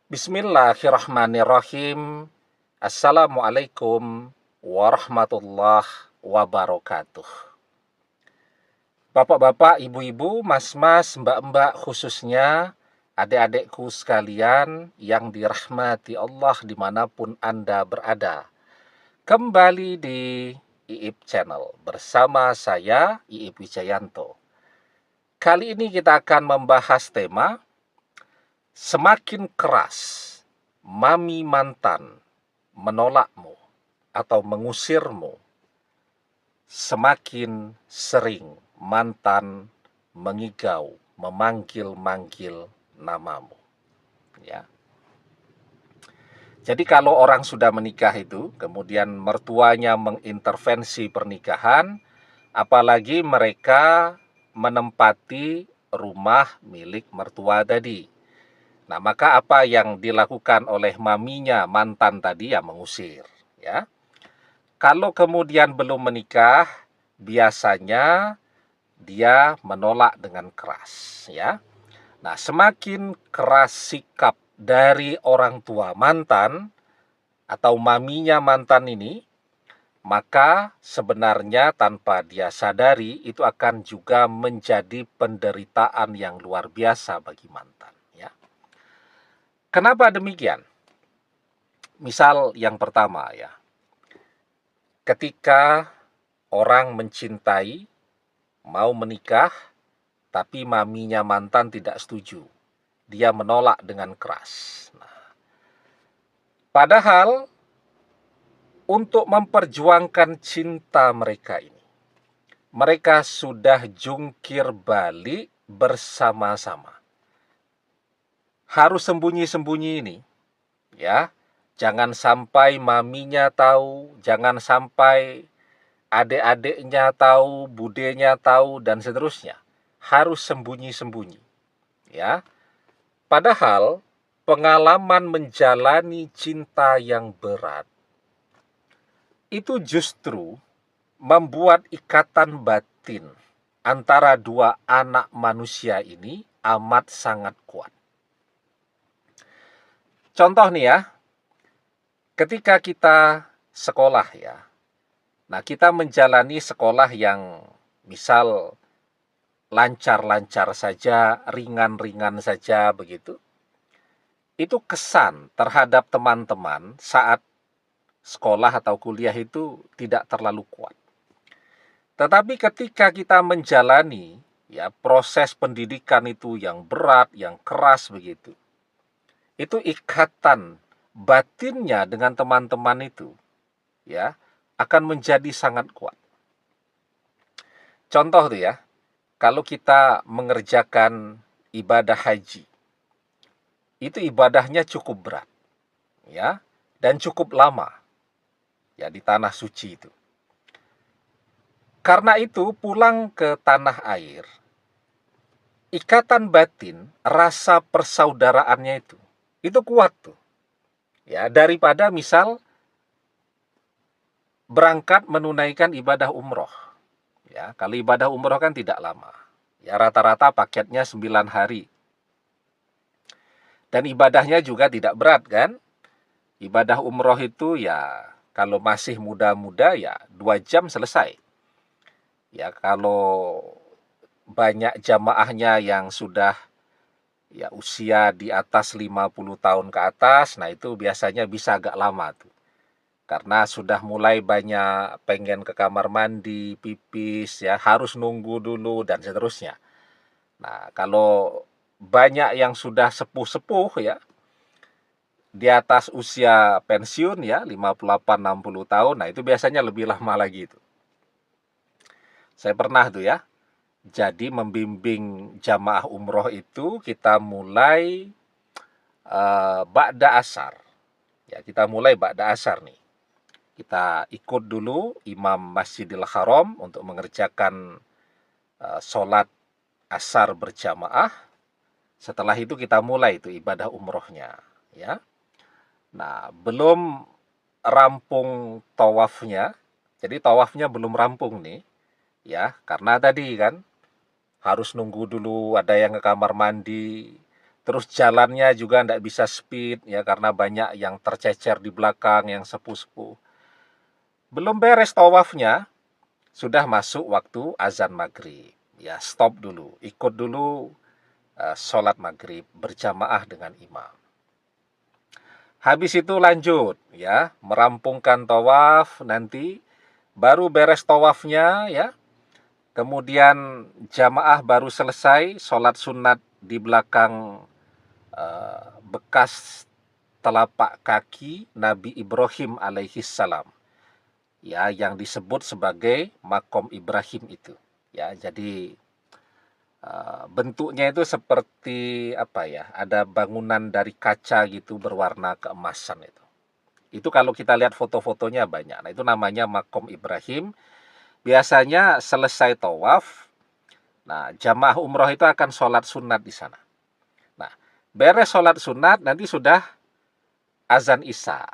Bismillahirrahmanirrahim. Assalamualaikum warahmatullahi wabarakatuh. Bapak-bapak, ibu-ibu, mas-mas, mbak-mbak, khususnya adik-adikku sekalian yang dirahmati Allah dimanapun Anda berada. Kembali di Iip Channel bersama saya, Iip Wijayanto. Kali ini kita akan membahas tema semakin keras mami mantan menolakmu atau mengusirmu, semakin sering mantan mengigau, memanggil-manggil namamu. Ya. Jadi kalau orang sudah menikah itu, kemudian mertuanya mengintervensi pernikahan, apalagi mereka menempati rumah milik mertua tadi. Nah, maka apa yang dilakukan oleh maminya mantan tadi ya mengusir, ya. Kalau kemudian belum menikah, biasanya dia menolak dengan keras, ya. Nah, semakin keras sikap dari orang tua mantan atau maminya mantan ini, maka sebenarnya tanpa dia sadari itu akan juga menjadi penderitaan yang luar biasa bagi mantan, ya. Kenapa demikian? Misal yang pertama ya, ketika orang mencintai, mau menikah, tapi maminya mantan tidak setuju. Dia menolak dengan keras. Nah, padahal untuk memperjuangkan cinta mereka ini, mereka sudah jungkir balik bersama-sama. Harus sembunyi-sembunyi ini, ya. Jangan sampai maminya tahu, jangan sampai adik-adiknya tahu, budenya tahu, dan seterusnya. Harus sembunyi-sembunyi, ya. Padahal pengalaman menjalani cinta yang berat itu justru membuat ikatan batin antara dua anak manusia ini amat sangat kuat. Contoh nih ya, ketika kita sekolah ya, nah kita menjalani sekolah yang misal lancar-lancar saja, ringan-ringan saja begitu, itu kesan terhadap teman-teman saat sekolah atau kuliah itu tidak terlalu kuat. Tetapi ketika kita menjalani ya proses pendidikan itu yang berat, yang keras begitu, itu ikatan batinnya dengan teman-teman itu ya akan menjadi sangat kuat. Contoh tuh ya, kalau kita mengerjakan ibadah haji, itu ibadahnya cukup berat, ya, dan cukup lama, ya di tanah suci itu. Karena itu pulang ke tanah air, ikatan batin, rasa persaudaraannya itu kuat tuh, ya daripada misal berangkat menunaikan ibadah umroh, ya kalau ibadah umroh kan tidak lama, ya rata-rata paketnya 9 hari. Dan ibadahnya juga tidak berat kan? Ibadah umroh itu ya kalau masih muda-muda ya 2 jam selesai. Ya kalau banyak jamaahnya yang sudah ya usia di atas 50 tahun ke atas, nah itu biasanya bisa agak lama tuh. Karena sudah mulai banyak pengen ke kamar mandi, pipis ya, harus nunggu dulu dan seterusnya. Nah, kalau banyak yang sudah sepuh-sepuh ya, di atas usia pensiun ya 58-60 tahun, nah itu biasanya lebih lama lagi itu. Saya pernah tuh ya, jadi membimbing jamaah umroh itu kita mulai ba'da asar. Ya, kita mulai ba'da asar nih. Kita ikut dulu Imam Masjidil Haram untuk mengerjakan sholat asar berjamaah. Setelah itu kita mulai itu ibadah umrohnya, ya. Nah, belum rampung tawafnya, jadi tawafnya belum rampung nih, ya, karena tadi kan harus nunggu dulu ada yang ke kamar mandi, terus jalannya juga tidak bisa speed ya karena banyak yang tercecer di belakang, yang sepuh-sepuh. Belum beres tawafnya, sudah masuk waktu azan maghrib. Ya, stop dulu, ikut dulu sholat maghrib berjamaah dengan imam. Habis itu lanjut ya, merampungkan tawaf, nanti baru beres tawafnya ya. Kemudian jamaah baru selesai sholat sunat di belakang bekas telapak kaki Nabi Ibrahim alaihi salam. Ya, yang disebut sebagai makom Ibrahim itu. Ya, jadi bentuknya itu seperti apa ya? Ada bangunan dari kaca gitu berwarna keemasan itu. Itu kalau kita lihat foto-fotonya banyak. Nah, itu namanya makom Ibrahim. Biasanya selesai tawaf, nah jamaah umroh itu akan sholat sunat di sana. Nah, beres sholat sunat, nanti sudah azan isya.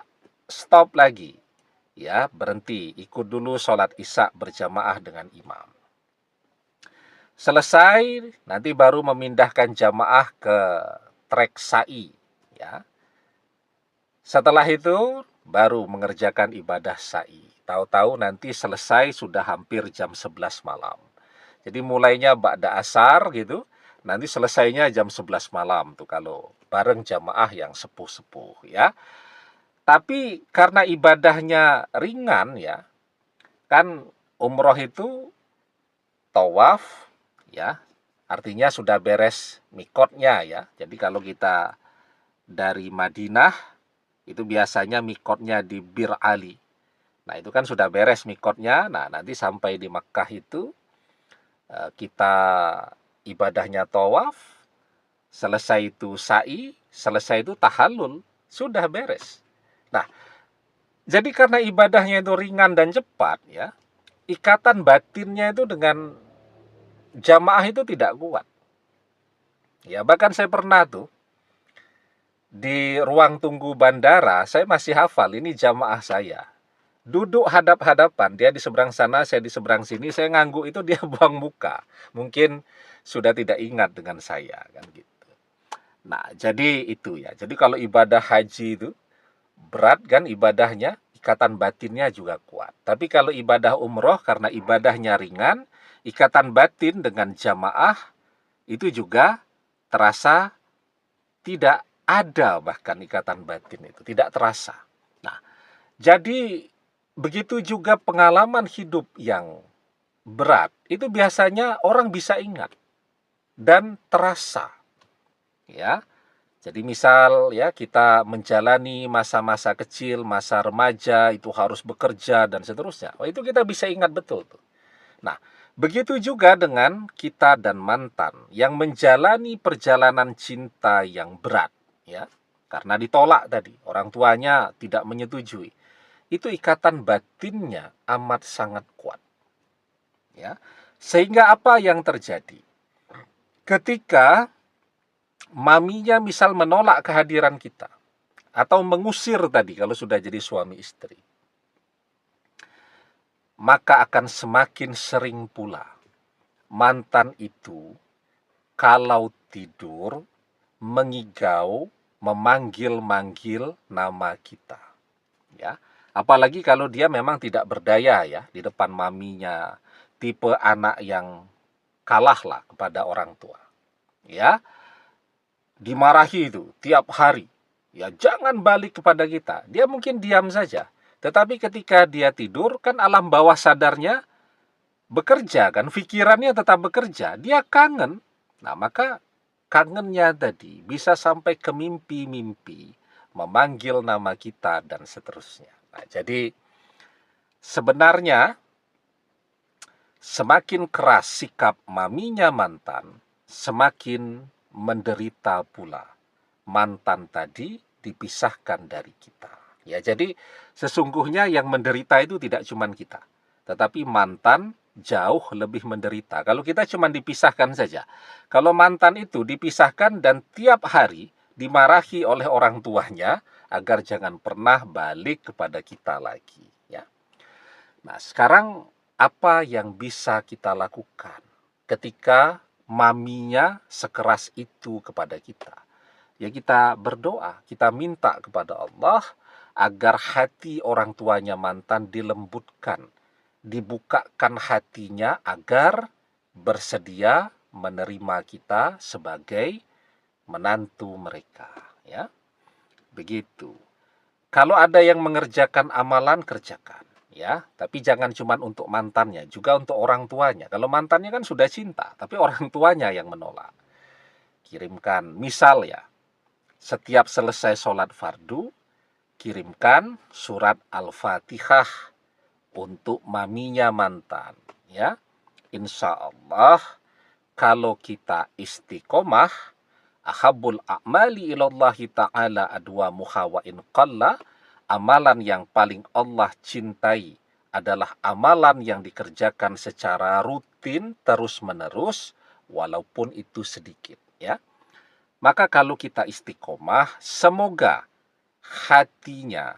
Stop lagi. Ya, berhenti. Ikut dulu sholat isya berjamaah dengan imam. Selesai, nanti baru memindahkan jamaah ke trek sa'i. Ya. Setelah itu, baru mengerjakan ibadah sa'i. Tahu-tahu nanti selesai sudah hampir jam 11 malam. Jadi mulainya ba'da asar gitu, nanti selesainya jam 11 malam tuh kalau bareng jamaah yang sepuh-sepuh ya. Tapi karena ibadahnya ringan ya, kan umroh itu tawaf ya, artinya sudah beres mikotnya ya. Jadi kalau kita dari Madinah itu biasanya mikotnya di Bir Ali. Nah, itu kan sudah beres mikotnya. Nah, nanti sampai di Makkah itu kita ibadahnya tawaf, selesai itu sa'i, selesai itu tahallul, sudah beres. Nah, jadi karena ibadahnya itu ringan dan cepat ya, ikatan batinnya itu dengan jamaah itu tidak kuat. Ya, bahkan saya pernah tuh di ruang tunggu bandara, saya masih hafal ini jamaah saya. Duduk hadap-hadapan, dia di seberang sana, saya di seberang sini, saya ngangguk itu dia buang muka. Mungkin sudah tidak ingat dengan saya kan gitu. Nah, jadi itu ya. Jadi kalau ibadah haji itu berat kan ibadahnya, ikatan batinnya juga kuat. Tapi kalau ibadah umroh karena ibadahnya ringan, ikatan batin dengan jamaah itu juga terasa tidak ada, bahkan ikatan batin itu tidak terasa. Nah, jadi begitu juga pengalaman hidup yang berat, itu biasanya orang bisa ingat dan terasa. Ya. Jadi misal ya kita menjalani masa-masa kecil, masa remaja itu harus bekerja dan seterusnya. Oh, itu kita bisa ingat betul tuh. Nah, begitu juga dengan kita dan mantan yang menjalani perjalanan cinta yang berat ya. Karena ditolak tadi, orang tuanya tidak menyetujui. Itu ikatan batinnya amat sangat kuat. Ya. Sehingga apa yang terjadi? Ketika maminya misal menolak kehadiran kita atau mengusir tadi kalau sudah jadi suami istri, maka akan semakin sering pula mantan itu kalau tidur mengigau, memanggil-manggil nama kita. Ya. Apalagi kalau dia memang tidak berdaya ya di depan maminya, tipe anak yang kalah lah kepada orang tua. Ya, dimarahi itu tiap hari. Ya, jangan balik kepada kita. Dia mungkin diam saja. Tetapi ketika dia tidur, kan alam bawah sadarnya bekerja, kan pikirannya tetap bekerja. Dia kangen. Nah, maka kangennya tadi bisa sampai ke mimpi-mimpi, memanggil nama kita dan seterusnya. Nah, jadi sebenarnya semakin keras sikap maminya mantan, semakin menderita pula mantan tadi dipisahkan dari kita. Ya, jadi sesungguhnya yang menderita itu tidak cuma kita, tetapi mantan jauh lebih menderita. Kalau kita cuma dipisahkan saja. Kalau mantan itu dipisahkan dan tiap hari dimarahi oleh orang tuanya agar jangan pernah balik kepada kita lagi, ya. Nah, sekarang apa yang bisa kita lakukan ketika maminya sekeras itu kepada kita? Ya kita berdoa, kita minta kepada Allah agar hati orang tuanya mantan dilembutkan, dibukakan hatinya agar bersedia menerima kita sebagai menantu mereka, ya. Begitu. Kalau ada yang mengerjakan amalan, kerjakan, ya. Tapi jangan cuma untuk mantannya, juga untuk orang tuanya. Kalau mantannya kan sudah cinta, tapi orang tuanya yang menolak. Kirimkan, misal ya, setiap selesai sholat fardu, kirimkan surat Al-Fatihah untuk maminya mantan, ya. Insya Allah, kalau kita istiqomah, ahabul a'mali ilallahi ta'ala adwamuha wa in qalla, amalan yang paling Allah cintai adalah amalan yang dikerjakan secara rutin terus-menerus walaupun itu sedikit, ya. Maka kalau kita istiqomah, semoga hatinya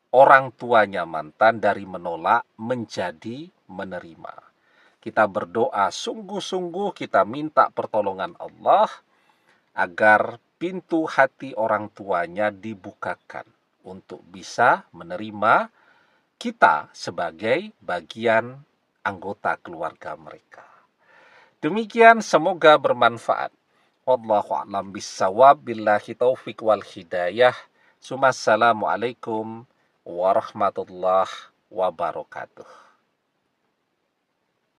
orang tuanya mantan dari menolak menjadi menerima. Kita berdoa sungguh-sungguh, kita minta pertolongan Allah agar pintu hati orang tuanya dibukakan untuk bisa menerima kita sebagai bagian anggota keluarga mereka. Demikian, semoga bermanfaat. Wallahu a'lam bissawab, billahi taufik wal hidayah. Assalamualaikum warahmatullahi wabarakatuh.